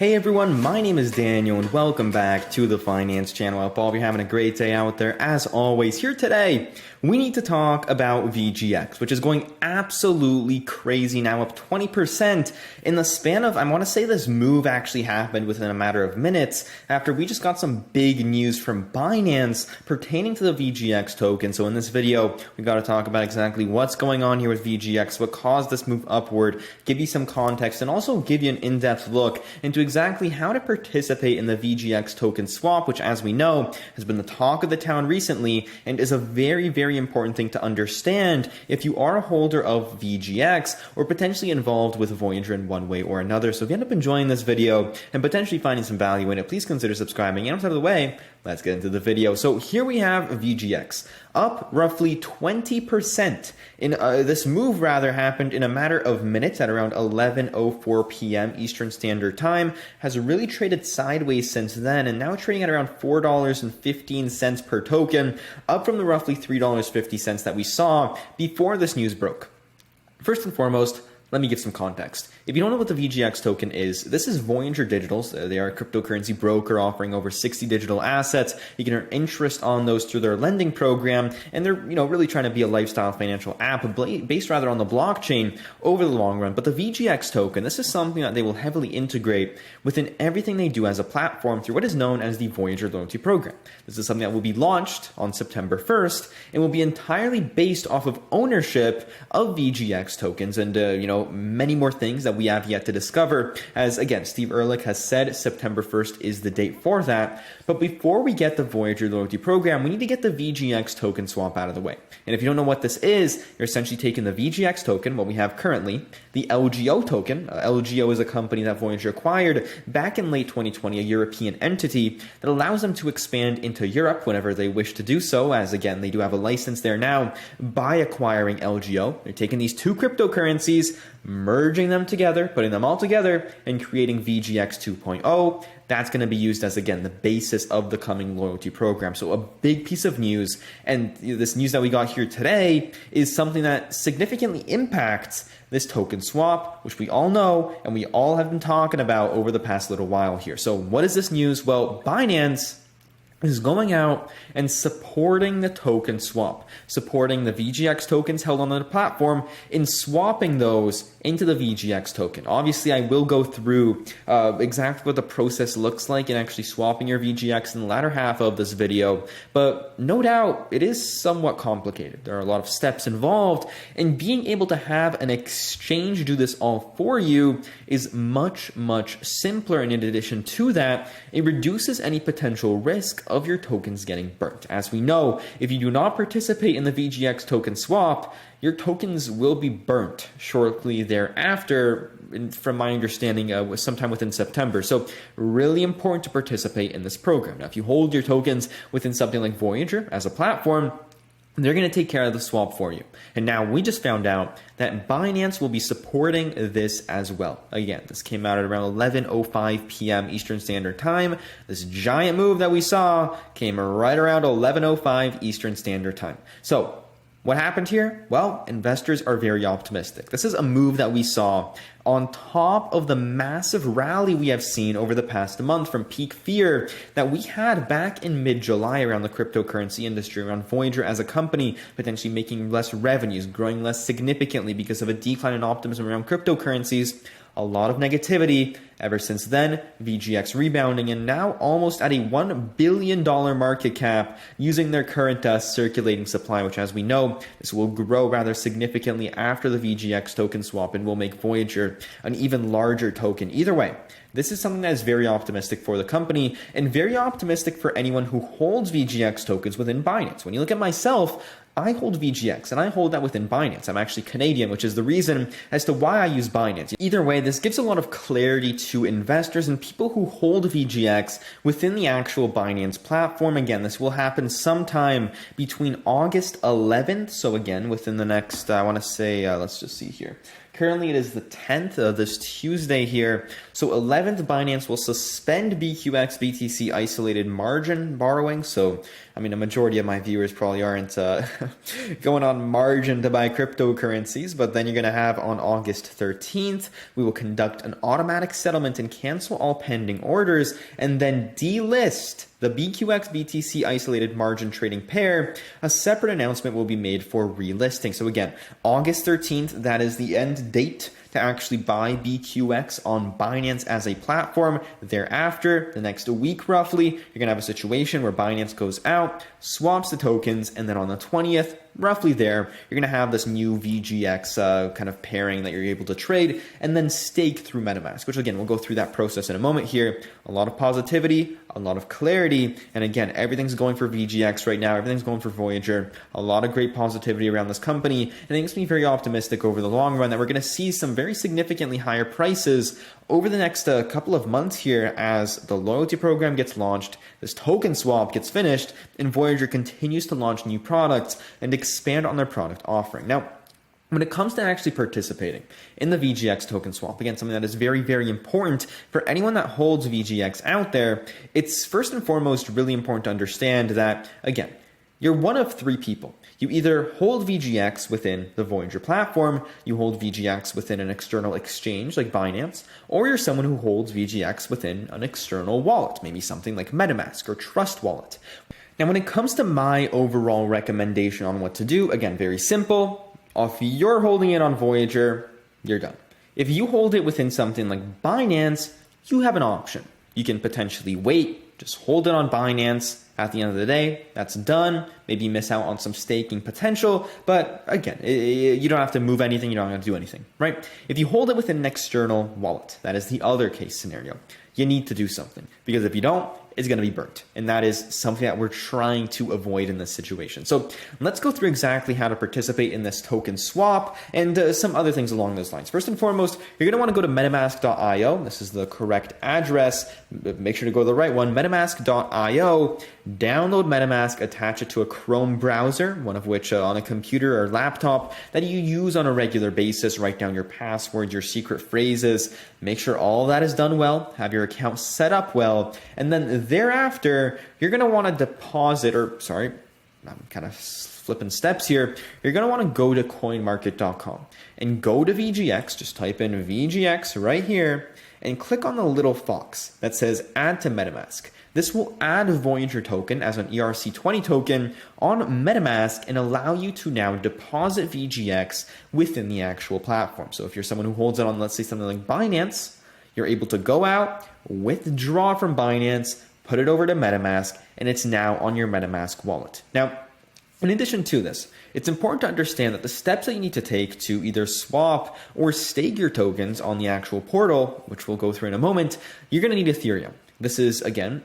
Hey everyone, my name is Daniel and welcome back to the Finance Channel. I hope all of you are having a great day out there. As always, here today, we need to talk about VGX, which is going absolutely crazy now, up 20% in the span of, I want to say this move actually happened within a matter of minutes after we just got some big news from Binance pertaining to the VGX token. So in this video, we got to talk about exactly what's going on here with VGX, what caused this move upward, give you some context, and also give you an in-depth look into exactly how to participate in the VGX token swap, which, as we know, has been the talk of the town recently and is a very, very important thing to understand if you are a holder of VGX or potentially involved with Voyager in one way or another. So if you end up enjoying this video and potentially finding some value in it, please consider subscribing. And out of the way, let's get into the video. So here we have VGX up roughly 20%. This move rather happened in a matter of minutes at around 11:04 p.m. Eastern Standard Time, has really traded sideways since then and now trading at around $4.15 per token, up from the roughly $3.50 that we saw before this news broke. First and foremost, let me give some context. If you don't know what the VGX token is, this is Voyager Digital's. They are a cryptocurrency broker offering over 60 digital assets. You can earn interest on those through their lending program, and they're really trying to be a lifestyle financial app based rather on the blockchain over the long run. But the VGX token, this is something that they will heavily integrate within everything they do as a platform through what is known as the Voyager loyalty program. This is something that will be launched on September 1st and will be entirely based off of ownership of VGX tokens and many more things that we have yet to discover. As again, Steve Ehrlich has said, September 1st is the date for that. But before we get the Voyager loyalty program, we need to get the VGX token swap out of the way. And if you don't know what this is, you're essentially taking the VGX token, what we have currently, the LGO token. LGO is a company that Voyager acquired back in late 2020, a European entity that allows them to expand into Europe whenever they wish to do so, as again, they do have a license there now by acquiring LGO. They're taking these two cryptocurrencies, merging them together, putting them all together, and creating VGX 2.0. That's going to be used as, again, the basis of the coming loyalty program. So a big piece of news, and this news that we got here today is something that significantly impacts this token swap, which we all know and we all have been talking about over the past little while here. So what is this news? Well, Binance is going out and supporting the token swap, supporting the VGX tokens held on the platform in swapping those into the VGX token. Obviously, I will go through exactly what the process looks like in actually swapping your VGX in the latter half of this video, but no doubt it is somewhat complicated. There are a lot of steps involved, and being able to have an exchange do this all for you is much, much simpler. And in addition to that, it reduces any potential risk of your tokens getting burnt. As we know, if you do not participate in the VGX token swap, your tokens will be burnt shortly thereafter, from my understanding, sometime within September. So really important to participate in this program. Now, if you hold your tokens within something like Voyager as a platform, they're going to take care of the swap for you. And now we just found out that Binance will be supporting this as well. Again, this came out at around 11:05 p.m. Eastern Standard Time. This giant move that we saw came right around 11:05 Eastern Standard Time. So what happened here? Well, investors are very optimistic. This is a move that we saw on top of the massive rally we have seen over the past month from peak fear that we had back in mid-July around the cryptocurrency industry, around Voyager as a company potentially making less revenues, growing less significantly because of a decline in optimism around cryptocurrencies. A lot of negativity ever since then, VGX rebounding, and now almost at a $1 billion market cap using their current circulating supply, which, as we know, this will grow rather significantly after the VGX token swap and will make Voyager an even larger token. Either way, this is something that is very optimistic for the company and very optimistic for anyone who holds VGX tokens within Binance. When you look at myself, I hold VGX, and I hold that within Binance. I'm actually Canadian, which is the reason as to why I use Binance. Either way, this gives a lot of clarity to investors and people who hold VGX within the actual Binance platform. Again, this will happen sometime between August 11th, so again, within the next, I want to say, let's just see here. Currently, it is the 10th of this Tuesday here. So 11th, Binance will suspend BQX BTC isolated margin borrowing. So, I mean, a majority of my viewers probably aren't going on margin to buy cryptocurrencies, but then you're going to have on August 13th, we will conduct an automatic settlement and cancel all pending orders, and then delist the BQX BTC isolated margin trading pair. A separate announcement will be made for relisting. So again, August 13th, that is the end date to actually buy BQX on Binance as a platform. Thereafter, the next week roughly, you're going to have a situation where Binance goes out, swaps the tokens, and then on the 20th, roughly there, you're going to have this new VGX kind of pairing that you're able to trade and then stake through MetaMask, which again, we'll go through that process in a moment here. A lot of positivity, a lot of clarity, and again, everything's going for VGX right now. Everything's going for Voyager. A lot of great positivity around this company, and it makes me very optimistic over the long run that we're going to see some very significantly higher prices over the next couple of months here as the loyalty program gets launched, this token swap gets finished, and Voyager continues to launch new products and expand on their product offering. Now, when it comes to actually participating in the VGX token swap, again, something that is very, very important for anyone that holds VGX out there, it's first and foremost really important to understand that, again, you're one of three people. You either hold VGX within the Voyager platform, you hold VGX within an external exchange like Binance, or you're someone who holds VGX within an external wallet, maybe something like MetaMask or Trust Wallet. Now, when it comes to my overall recommendation on what to do, again, very simple. If you're holding it on Voyager, you're done. If you hold it within something like Binance, you have an option. You can potentially wait, just hold it on Binance. At the end of the day, that's done. Maybe you miss out on some staking potential, but again, you don't have to move anything. You don't have to do anything, right? If you hold it within an external wallet, that is the other case scenario. You need to do something, because if you don't, it's going to be burnt. And that is something that we're trying to avoid in this situation. So let's go through exactly how to participate in this token swap and some other things along those lines. First and foremost, you're going to want to go to metamask.io. This is the correct address. Make sure to go to the right one, metamask.io. Download MetaMask, attach it to a Chrome browser, one of which on a computer or laptop that you use on a regular basis. Write down your password, your secret phrases. Make sure all that is done well. Have your account set up well. And then thereafter, you're going to want to deposit, I'm kind of flipping steps here. You're going to want to go to coinmarket.com and go to VGX. Just type in VGX right here and click on the little fox that says add to MetaMask. This will add Voyager token as an ERC20 token on MetaMask and allow you to now deposit VGX within the actual platform. So if you're someone who holds it on, let's say something like Binance, you're able to go out, withdraw from Binance, put it over to MetaMask, and it's now on your MetaMask wallet. Now, in addition to this, it's important to understand that the steps that you need to take to either swap or stake your tokens on the actual portal, which we'll go through in a moment, you're going to need Ethereum. This is, again,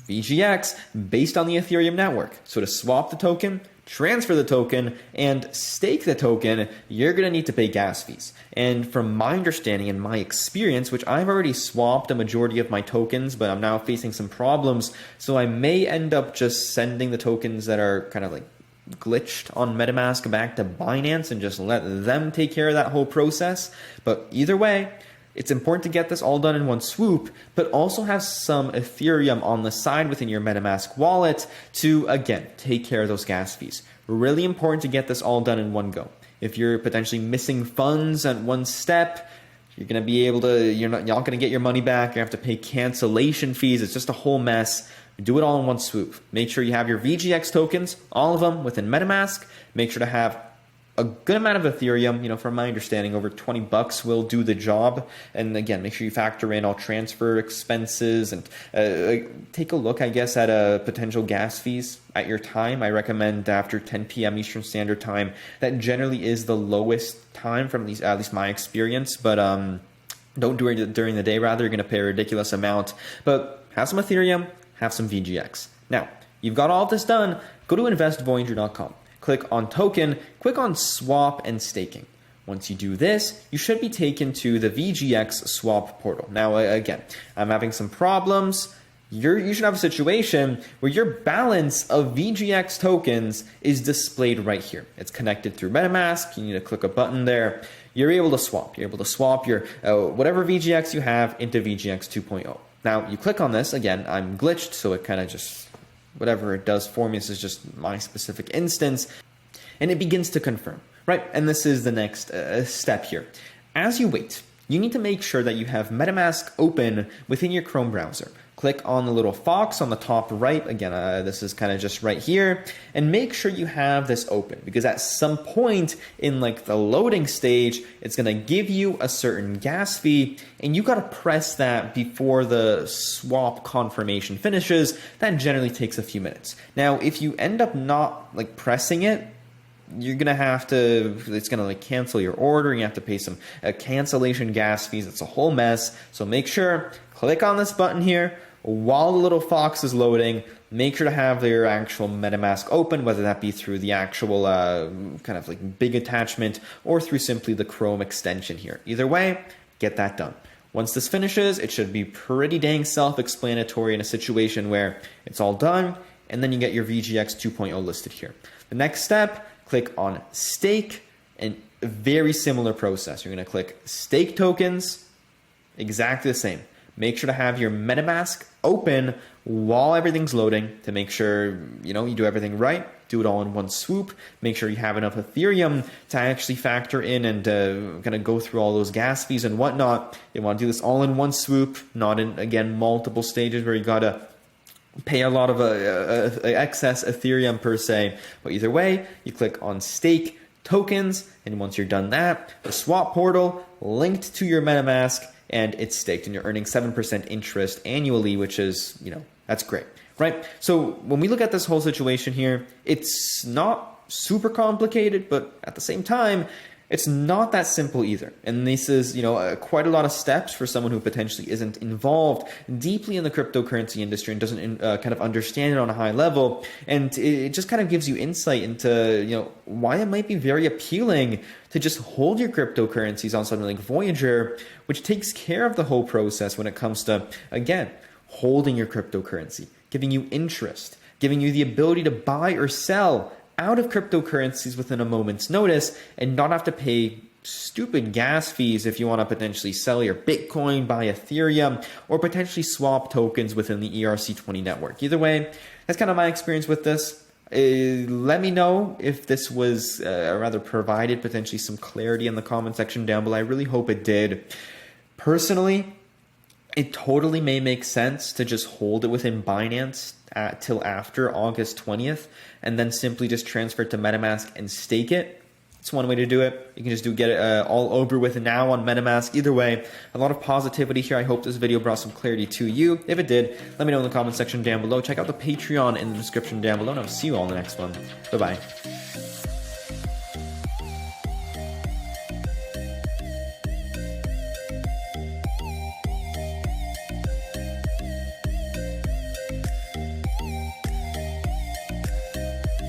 VGX based on the Ethereum network. So to swap the token, transfer the token, and stake the token, you're going to need to pay gas fees. And from my understanding and my experience, which I've already swapped a majority of my tokens, but I'm now facing some problems, so I may end up just sending the tokens that are kind of like glitched on MetaMask back to Binance and just let them take care of that whole process. But either way, it's important to get this all done in one swoop, but also have some Ethereum on the side within your MetaMask wallet to, again, take care of those gas fees. Really important to get this all done in one go. If you're potentially missing funds at one step, you're going to be able to, you're not going to get your money back. You have to pay cancellation fees. It's just a whole mess. Do it all in one swoop. Make sure you have your VGX tokens, all of them within MetaMask. Make sure to have a good amount of Ethereum. From my understanding, over $20 will do the job. And again, make sure you factor in all transfer expenses and take a look, I guess, at potential gas fees at your time. I recommend after 10 p.m. Eastern Standard Time. That generally is the lowest time from at least my experience. But don't do it during the day. Rather, you're going to pay a ridiculous amount. But have some Ethereum, have some VGX. Now, you've got all of this done. Go to investvoyager.com. Click on token, click on swap and staking. Once you do this, you should be taken to the VGX swap portal. Now, again, I'm having some problems. You should have a situation where your balance of VGX tokens is displayed right here. It's connected through MetaMask. You need to click a button there. you're able to swap. You're able to swap your whatever VGX you have into VGX 2.0. Now, you click on this. Again, I'm glitched, so it kind of just, whatever it does for me, this is just my specific instance. And it begins to confirm, right? And this is the next step here. As you wait, you need to make sure that you have MetaMask open within your Chrome browser. Click on the little fox on the top right. Again, this is kind of just right here. And make sure you have this open, because at some point in like the loading stage, it's going to give you a certain gas fee, and you got to press that before the swap confirmation finishes. That generally takes a few minutes. Now, if you end up not like pressing it, you're going to have to, it's going to like cancel your order. You have to pay some cancellation gas fees. It's a whole mess. So make sure, click on this button here while the little fox is loading. Make sure to have your actual MetaMask open, whether that be through the actual kind of like big attachment or through simply the Chrome extension here. Either way, get that done. Once this finishes, it should be pretty dang self-explanatory in a situation where it's all done, and then you get your VGX 2.0 listed here. The next step, click on stake, and a very similar process. You're going to click stake tokens, exactly the same. Make sure to have your MetaMask open while everything's loading to make sure you do everything right. Do it all in one swoop. Make sure you have enough Ethereum to actually factor in and kind of go through all those gas fees and whatnot. You want to do this all in one swoop, not in, again, multiple stages where you got to pay a lot of excess Ethereum per se. But either way, you click on stake tokens, and once you're done that, the swap portal linked to your MetaMask, and it's staked, and you're earning 7% interest annually, which is, that's great, right? So when we look at this whole situation here, it's not super complicated, but at the same time, it's not that simple either. And this is, quite a lot of steps for someone who potentially isn't involved deeply in the cryptocurrency industry and doesn't kind of understand it on a high level. And it just kind of gives you insight into, why it might be very appealing to just hold your cryptocurrencies on something like Voyager, which takes care of the whole process when it comes to, again, holding your cryptocurrency, giving you interest, giving you the ability to buy or sell out of cryptocurrencies within a moment's notice and not have to pay stupid gas fees if you want to potentially sell your Bitcoin, buy Ethereum, or potentially swap tokens within the ERC20 network. Either way, that's kind of my experience with this. Let me know if this was rather provided potentially some clarity in the comment section down below. I really hope it did. Personally, it totally may make sense to just hold it within Binance till after August 20th and then simply just transfer it to MetaMask and stake it. It's one way to do it. You can just get it all over with now on MetaMask. Either way, a lot of positivity here. I hope this video brought some clarity to you. If it did, let me know in the comment section down below. Check out the Patreon in the description down below, and I'll see you all in the next one. Bye-bye.